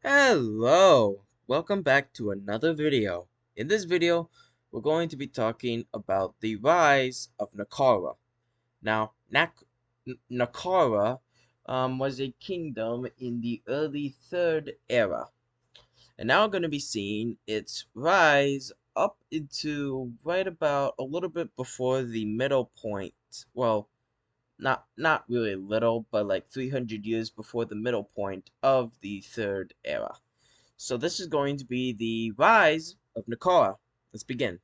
Hello! Welcome back to another video. In this video, we're going to be talking about the rise of Nakara. Now, Nakara was a kingdom in the early Third Era, and now we're going to be seeing its rise up into right about a little bit before the middle point. Well, not really little, but like 300 years before the middle point of the Third Era. So this is going to be the rise of Nakara. Let's begin.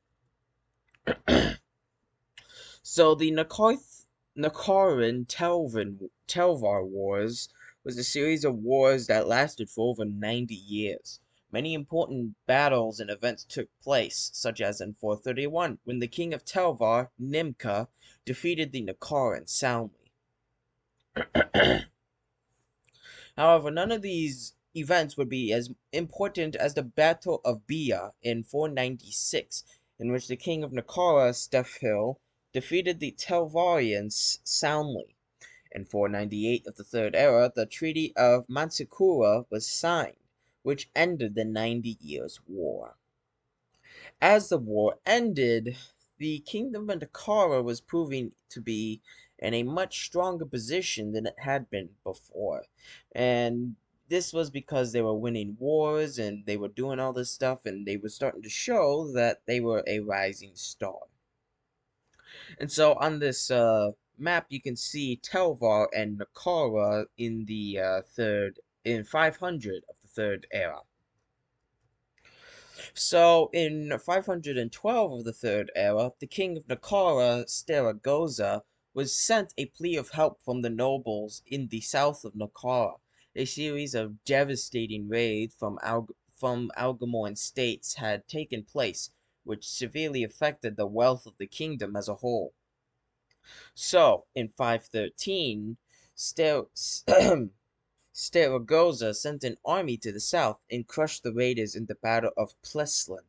So the Nakaran Telvar Wars was a series of wars that lasted for over 90 years. Many important battles and events took place, such as in 431, when the king of Telvar, Nimka, defeated the Nakaran soundly. However, none of these events would be as important as the Battle of Bia in 496, in which the king of Nakara, Stefhil, defeated the Telvarians soundly. In 498 of the Third Era, the Treaty of Mansikura was signed, which ended the 90 Years' War. As the war ended, the kingdom of Nakara was proving to be in a much stronger position than it had been before. And this was because they were winning wars and they were doing all this stuff and they were starting to show that they were a rising star. And so on this map, you can see Telvar and Nakara in the in 500 of the Third Era. So, in 512 of the Third Era, the king of Nakara, Staragoza, was sent a plea of help from the nobles in the south of Nakara. A series of devastating raids from Algamorn states had taken place, which severely affected the wealth of the kingdom as a whole. So, in 513, Staragoza sent an army to the south and crushed the raiders in the Battle of Pleslin.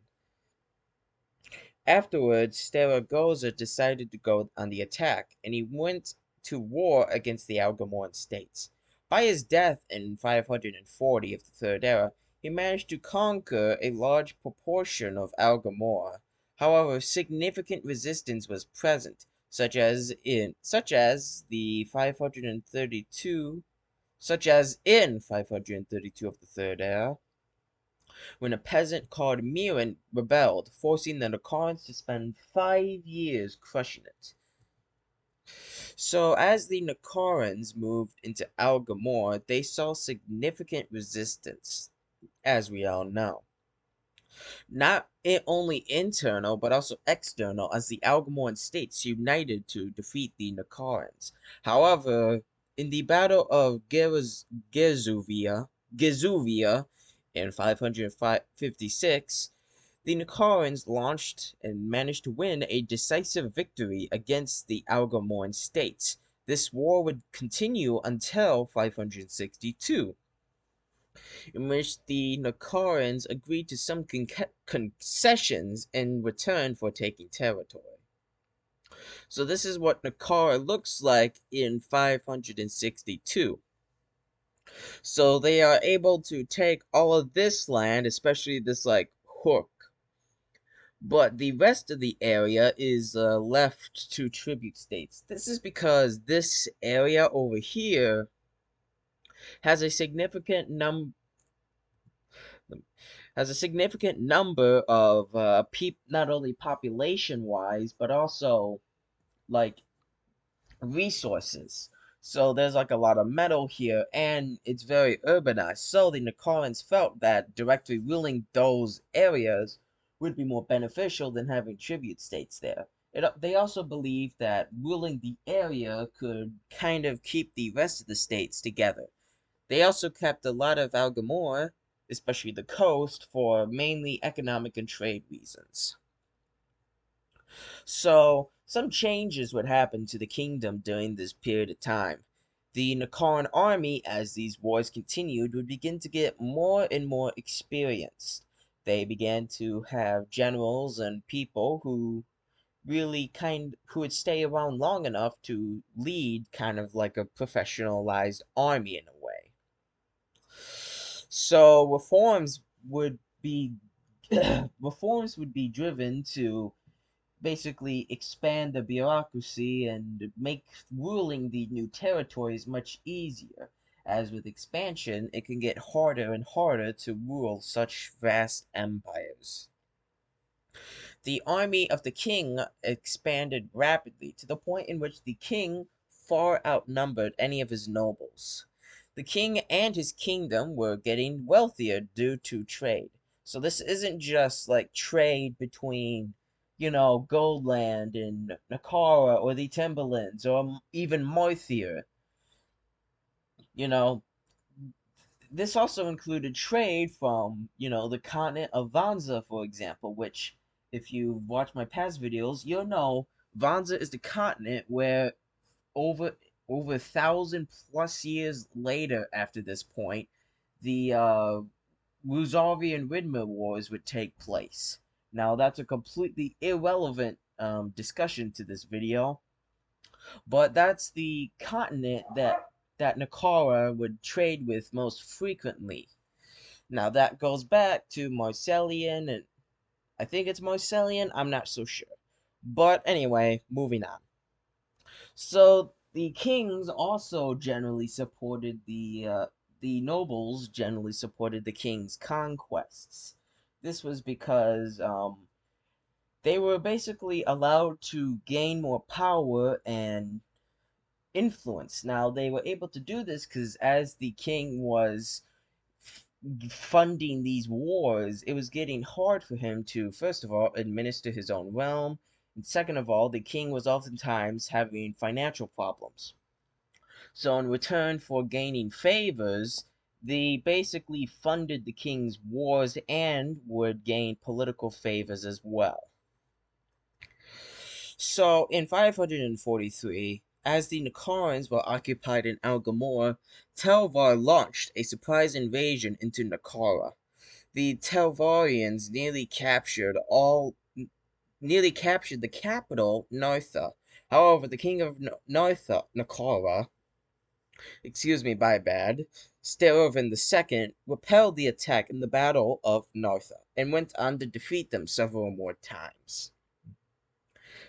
Afterwards, Staragoza decided to go on the attack, and he went to war against the Algamorn states. By his death in 540 of the Third Era, he managed to conquer a large proportion of Algamor. However, significant resistance was present, such as in 532 of the Third Era, when a peasant called Miran rebelled, forcing the Nakarans to spend 5 years crushing it. So, as the Nakarans moved into Algamor, they saw significant resistance, as we all know. Not only internal, but also external, as the Algamorn states united to defeat the Nakarans. However, in the Battle of Gezuvia in 556, the Nakarans launched and managed to win a decisive victory against the Algamorn states. This war would continue until 562, in which the Nakarans agreed to some concessions in return for taking territory. So this is what Nakara looks like in 562. So they are able to take all of this land, especially this like hook, but the rest of the area is left to tribute states. This is because this area over here has a significant number of not only population wise but also like resources. So there's like a lot of metal here and it's very urbanized. So the Nakarans felt that directly ruling those areas would be more beneficial than having tribute states there. They also believed that ruling the area could kind of keep the rest of the states together. They also kept a lot of Algamor, especially the coast, for mainly economic and trade reasons. So, some changes would happen to the kingdom during this period of time. The Nakaran army, as these wars continued, would begin to get more and more experienced. They began to have generals and people who would stay around long enough to lead kind of like a professionalized army in a way. So reforms would be driven to basically expand the bureaucracy and make ruling the new territories much easier. As with expansion, it can get harder and harder to rule such vast empires. The army of the king expanded rapidly to the point in which the king far outnumbered any of his nobles. The king and his kingdom were getting wealthier due to trade. So this isn't just like trade between, Goldland and Nakara or the Timberlands or even Morthier. You know, this also included trade from, the continent of Vanza, for example, which, if you've watched my past videos, you'll know Vanza is the continent where over over 1,000+ years later after this point, the Ruzarvian Ridma Wars would take place. Now, that's a completely irrelevant discussion to this video, but that's the continent that Nakara would trade with most frequently. Now that goes back to Marcellian, and I think it's Marcellian, I'm not so sure. But anyway, moving on. So the kings also generally supported the nobles generally supported the king's conquests. This was because they were basically allowed to gain more power and influence. Now they were able to do this because as the king was funding these wars, it was getting hard for him to, first of all, administer his own realm, and second of all, the king was oftentimes having financial problems. So, in return for gaining favors, they basically funded the king's wars and would gain political favors as well. So, in 543, as the Nakarans were occupied in Algamor, Telvar launched a surprise invasion into Nakara. The Telvarians nearly captured the capital, Nartha. However, the king of Nartha, Nakara, excuse me, my bad, Sterovan II, repelled the attack in the Battle of Nartha and went on to defeat them several more times.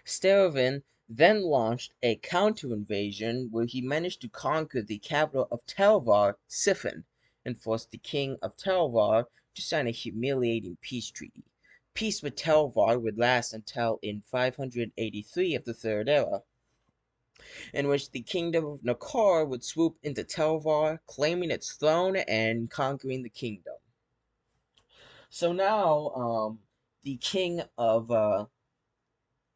Sterovan then launched a counter-invasion where he managed to conquer the capital of Telvar, Siphon, and forced the king of Telvar to sign a humiliating peace treaty. Peace with Telvar would last until in 583 of the Third Era, in which the kingdom of Nakar would swoop into Telvar, claiming its throne and conquering the kingdom. So now, the king of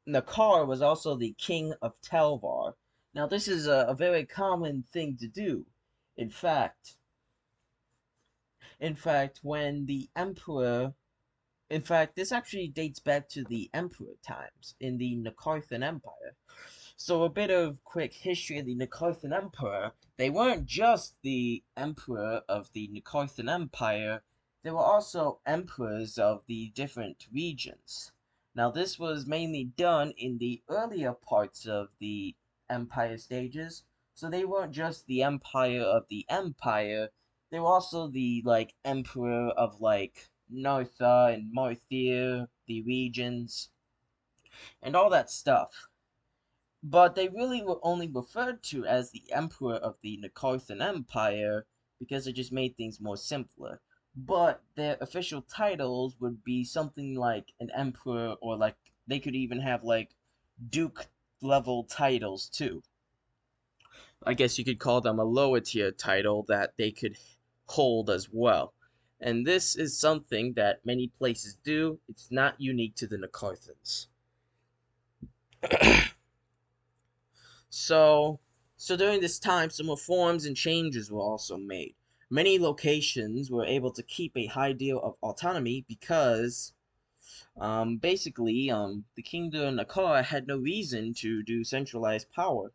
Nakar was also the king of Telvar. Now, this is a very common thing to do. In fact, when the emperor, in fact, this actually dates back to the emperor times in the Nakarthan Empire. So a bit of quick history of the Nakarthan Empire. They weren't just the emperor of the Nakarthan Empire, they were also emperors of the different regions. Now this was mainly done in the earlier parts of the empire stages, so they weren't just the empire of the empire, they were also the emperor of Nartha and Marthir, the regions, and all that stuff. But they really were only referred to as the emperor of the Nakarthan Empire because it just made things more simpler. But their official titles would be something like an emperor, or they could even have duke level titles too. I guess you could call them a lower tier title that they could hold as well. And this is something that many places do. It's not unique to the Nakarthans. So, during this time, some reforms and changes were also made. Many locations were able to keep a high deal of autonomy because, basically, the kingdom of Nakara had no reason to do centralized power.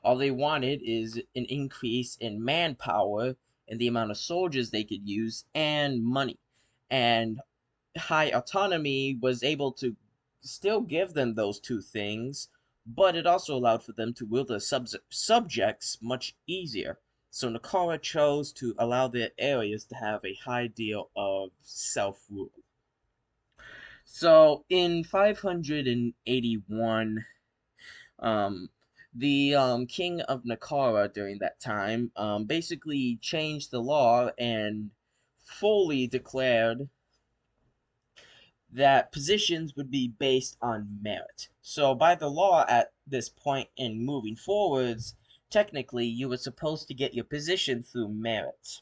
All they wanted is an increase in manpower and the amount of soldiers they could use and money. And high autonomy was able to still give them those two things, but it also allowed for them to wield their subjects much easier. So Nakara chose to allow their areas to have a high deal of self-rule. So in 581, um, the king of Nakara during that time basically changed the law and fully declared that positions would be based on merit. So by the law at this point in moving forwards, technically you were supposed to get your position through merit.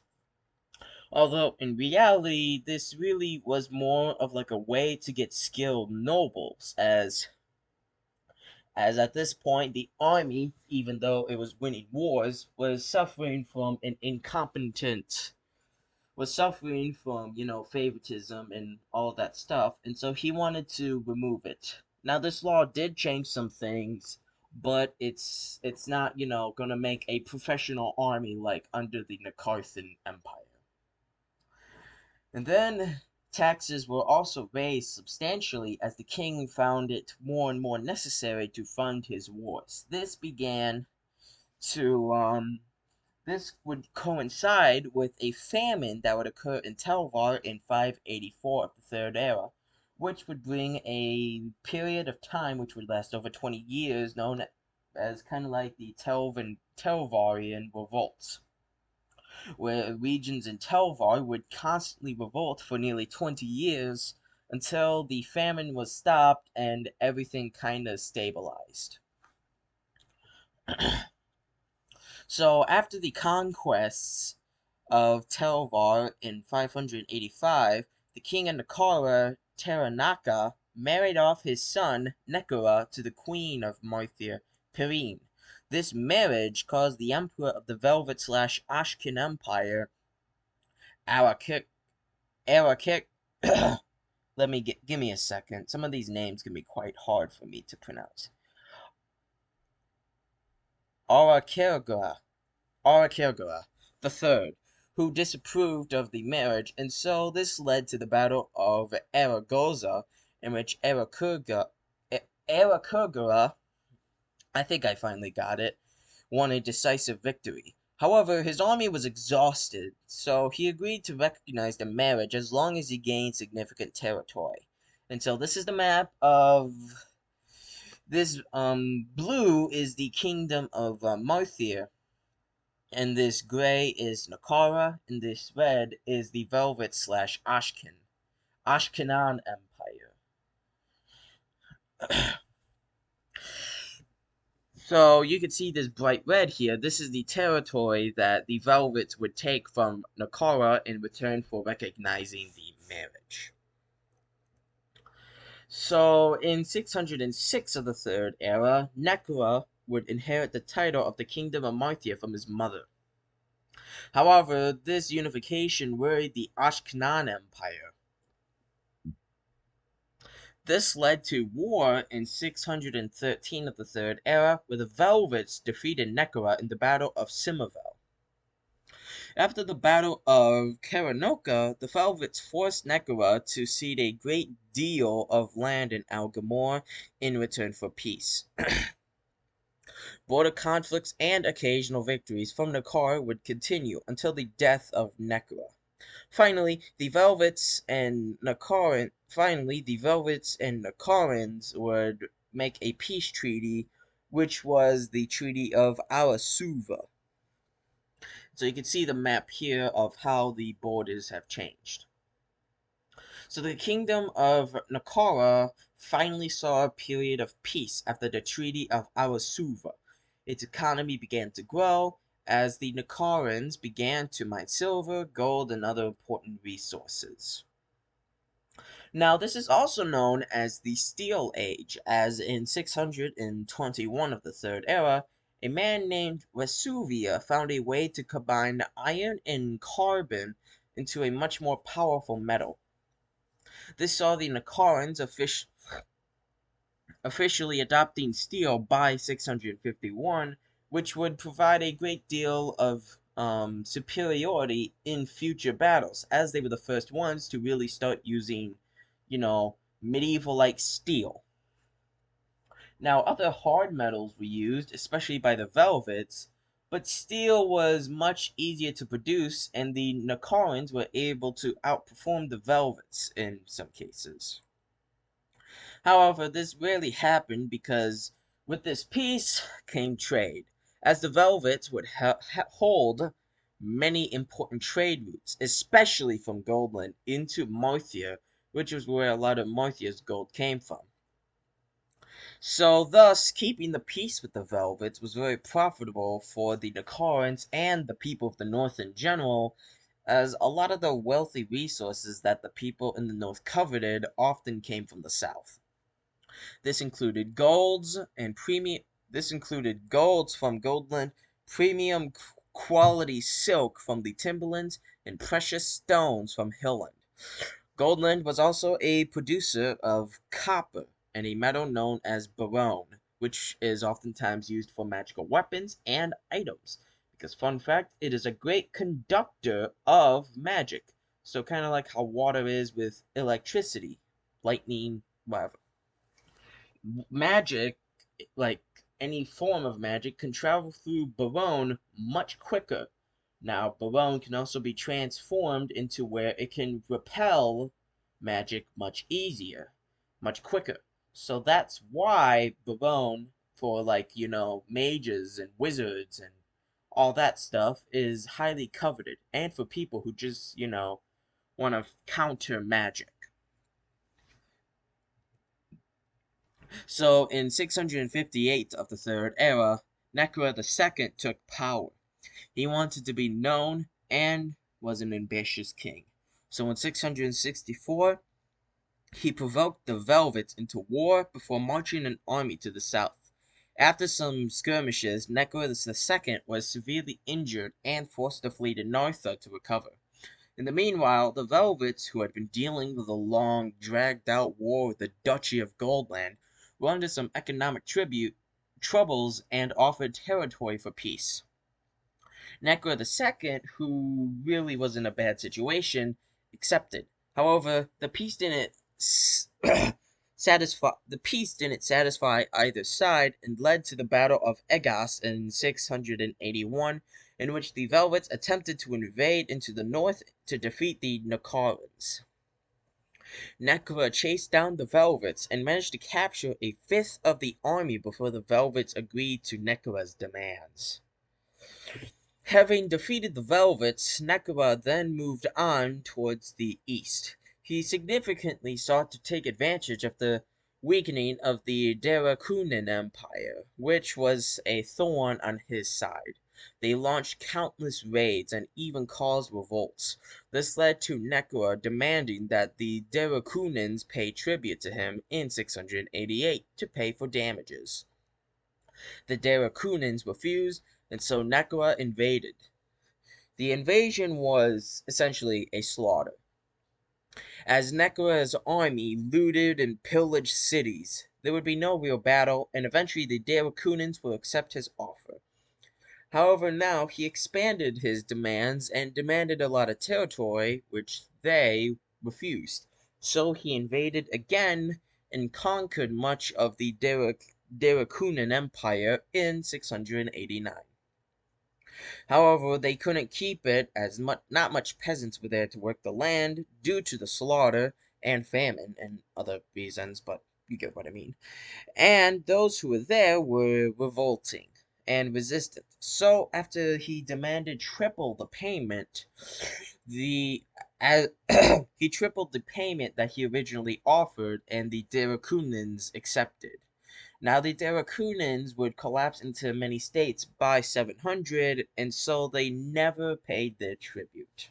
Although in reality, this really was more of like a way to get skilled nobles, as at this point the army, even though it was winning wars, was suffering from an incompetent was suffering from, favoritism and all that stuff, and so he wanted to remove it. Now this law did change some things, but it's not, gonna make a professional army like under the Nakarthan Empire. And then taxes were also raised substantially as the king found it more and more necessary to fund his wars. To this would coincide with a famine that would occur in Telvar in 584 of the Third Era, which would bring a period of time which would last over 20 years, known as kind of like the Telvarian revolts, where regions in Telvar would constantly revolt for nearly 20 years until the famine was stopped and everything kind of stabilized. So after the conquests of Telvar in 585, the king of Nakara, Taranaka, married off his son Nakara to the queen of Marthir, Perrine. This marriage caused the emperor of the Velvet/Ashkan Empire, Arakik, Arakik. Give me a second. Some of these names can be quite hard for me to pronounce. Arakirgara, Arakirgara the third, who disapproved of the marriage, and so this led to the Battle of Aragosa, in which Arakirgara, I think I finally got it, won a decisive victory. However, his army was exhausted, so he agreed to recognize the marriage as long as he gained significant territory. And so this is the map of this blue is the kingdom of Marthir, and this gray is Nakara, and this red is the Velvet/Ashkanan Empire. So you can see this bright red here. This is the territory that the Velvets would take from Nakara in return for recognizing the marriage. So in 606 of the Third Era, Nakara would inherit the title of the Kingdom of Marthia from his mother. However, this unification worried the Ashkanan Empire. This led to war in 613 of the Third Era, where the Velvets defeated Nakara in the Battle of Simmervel. After the Battle of Karanoka, the Velvets forced Nakara to cede a great deal of land in Algamore in return for peace. Border conflicts and occasional victories from Nakara would continue until the death of Nakara. Finally, the Velvets and Nakarans would make a peace treaty, which was the Treaty of Arasuva. So you can see the map here of how the borders have changed. So the kingdom of Nakara finally saw a period of peace after the Treaty of Arasuva. Its economy began to grow as the Nakarans began to mine silver, gold, and other important resources. Now, this is also known as the Steel Age, as in 621 of the Third Era, a man named Vesuvia found a way to combine iron and carbon into a much more powerful metal. This saw the Nakarans officially adopting steel by 651, which would provide a great deal of superiority in future battles, as they were the first ones to really start using, medieval-like steel. Now, other hard metals were used, especially by the Velvets, but steel was much easier to produce, and the Nakarans were able to outperform the Velvets in some cases. However, this rarely happened because with this peace came trade, as the Velvets would hold many important trade routes, especially from Goldland into Marthia, which was where a lot of Marthia's gold came from. So, thus, keeping the peace with the Velvets was very profitable for the Nakarans and the people of the North in general, as a lot of the wealthy resources that the people in the North coveted often came from the South. This included golds and premium. This included golds from Goldland, premium quality silk from the Timberlands, and precious stones from Hilland. Goldland was also a producer of copper and a metal known as barone, which is oftentimes used for magical weapons and items. Because, fun fact, it is a great conductor of magic. So, kind of like how water is with electricity, lightning, whatever. Magic, like any form of magic, can travel through barone much quicker. Now, barone can also be transformed into where it can repel magic much easier, much quicker. So that's why barone, for like, mages and wizards and all that stuff, is highly coveted. And for people who just, want to counter magic. So in 658 of the Third Era, Nakara II took power. He wanted to be known and was an ambitious king. So in 664, he provoked the Velvets into war before marching an army to the south. After some skirmishes, Nakara II was severely injured and forced to flee to Nartha to recover. In the meanwhile, the Velvets, who had been dealing with a long, dragged-out war with the Duchy of Goldland, were under some economic troubles and offered territory for peace. Nakara II, who really was in a bad situation, accepted. However, the peace didn't satisfy either side and led to the Battle of Egas in 681, in which the Velvets attempted to invade into the north to defeat the Nakarans. Nakara chased down the Velvets and managed to capture a fifth of the army before the Velvets agreed to Nakara's demands. Having defeated the Velvets, Nakara then moved on towards the east. He significantly sought to take advantage of the weakening of the Darakunan Empire, which was a thorn on his side. They launched countless raids and even caused revolts. This led to Nakara demanding that the Darakunans pay tribute to him in 688 to pay for damages. The Darakunans refused, and so Nakara invaded. The invasion was essentially a slaughter, as Nakara's army looted and pillaged cities. There would be no real battle, and eventually the Darakunans will accept his offer. However, now he expanded his demands and demanded a lot of territory, which they refused. So he invaded again and conquered much of the Darakunan Empire in 689. However, they couldn't keep it as not much peasants were there to work the land due to the slaughter and famine and other reasons, but you get what I mean. And those who were there were revolting and resistant. So after he demanded triple the payment, the as, he tripled the payment that he originally offered, and the Darakunans accepted. Now, the Darakunans would collapse into many states by 700, and so they never paid their tribute.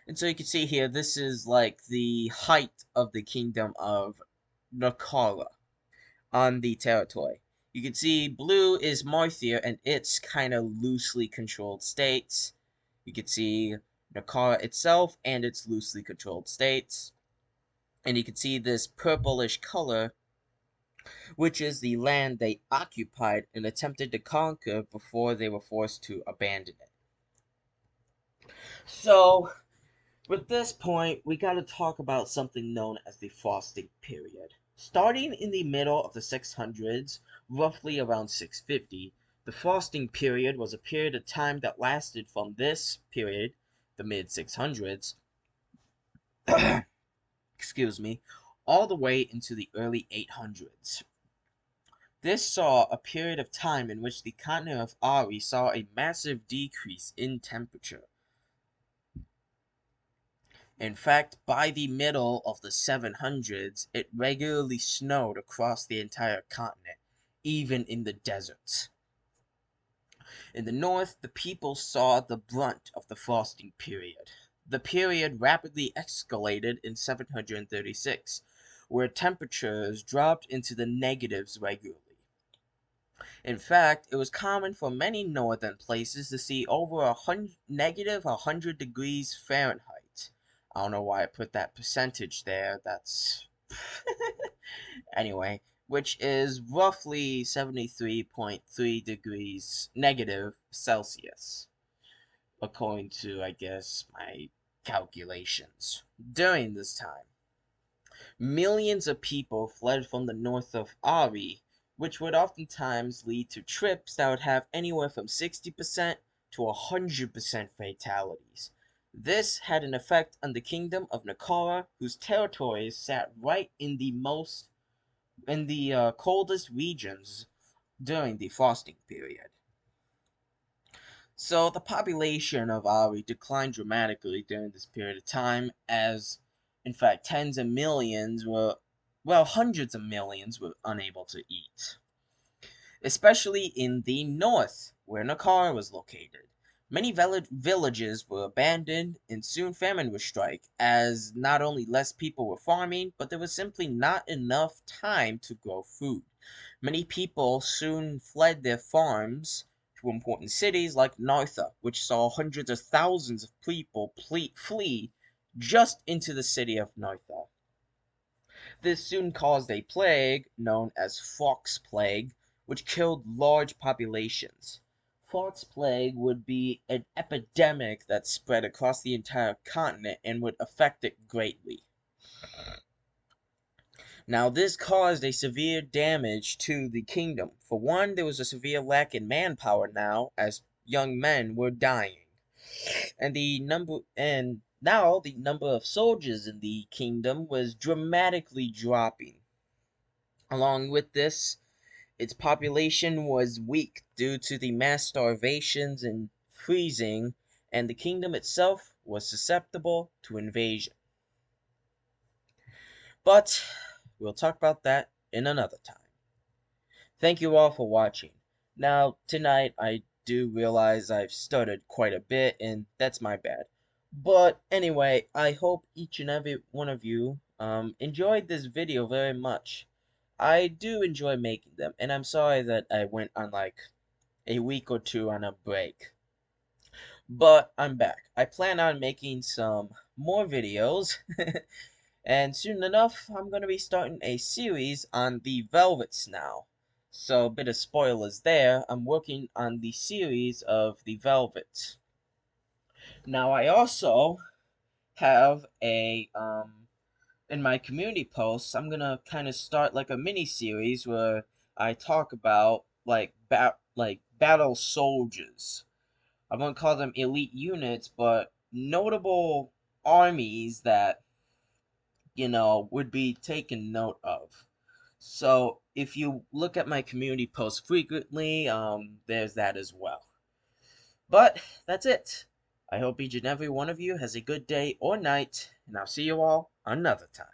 And so you can see here, this is like the height of the kingdom of Nakara on the territory. You can see blue is Marthia and its kind of loosely controlled states. You can see Nakara itself and its loosely controlled states. And you can see this purplish color, which is the land they occupied and attempted to conquer before they were forced to abandon it. So, with this point, we gotta talk about something known as the frosting period. Starting in the middle of the 600s, roughly around 650, The fasting period was a period of time that lasted from this period, the mid 600s, excuse me, all the way into the early 800s. This saw a period of time in which the continent of Ari saw a massive decrease in temperature. In fact, by the middle of the 700s, it regularly snowed across the entire continent, even in the deserts. In the north, the people saw the brunt of the frosting period. The period rapidly escalated in 736, where temperatures dropped into the negatives regularly. In fact, it was common for many northern places to see over negative 100 degrees Fahrenheit. I don't know why I put that percentage there. That's anyway, which is roughly 73.3 degrees negative Celsius, according to, I guess, my calculations. During this time, millions of people fled from the north of Ari, which would oftentimes lead to trips that would have anywhere from 60% to 100% fatalities. This had an effect on the kingdom of Nakara, whose territories sat right in the coldest regions during the frosting period. So the population of Ari declined dramatically during this period of time, as in fact hundreds of millions were unable to eat, especially in the north, where Nakara was located. Many villages were abandoned, and soon famine would strike, as not only less people were farming, but there was simply not enough time to grow food. Many people soon fled their farms to important cities like Nartha, which saw hundreds of thousands of people flee just into the city of Nartha. This soon caused a plague known as Fox Plague, which killed large populations. Fox Plague would be an epidemic that spread across the entire continent and would affect it greatly. Now, this caused a severe damage to the kingdom. For one, there was a severe lack in manpower now, as young men were dying. And now the number of soldiers in the kingdom was dramatically dropping. Along with this, its population was weak due to the mass starvations and freezing, and the kingdom itself was susceptible to invasion. But we'll talk about that in another time. Thank you all for watching. Now, tonight I do realize I've stuttered quite a bit, and that's my bad. But anyway, I hope each and every one of you enjoyed this video very much. I do enjoy making them, and I'm sorry that I went on like a week or two on a break. But I'm back. I plan on making some more videos. And soon enough, I'm going to be starting a series on the Velvets now. So, a bit of spoilers there. I'm working on the series of the Velvets. Now, I also have in my community posts, I'm going to kind of start like a mini series where I talk about like battle soldiers. I won't call them elite units, but notable armies that would be taken note of. So if you look at my community posts frequently, there's that as well. But that's it. I hope each and every one of you has a good day or night, and I'll see you all another time.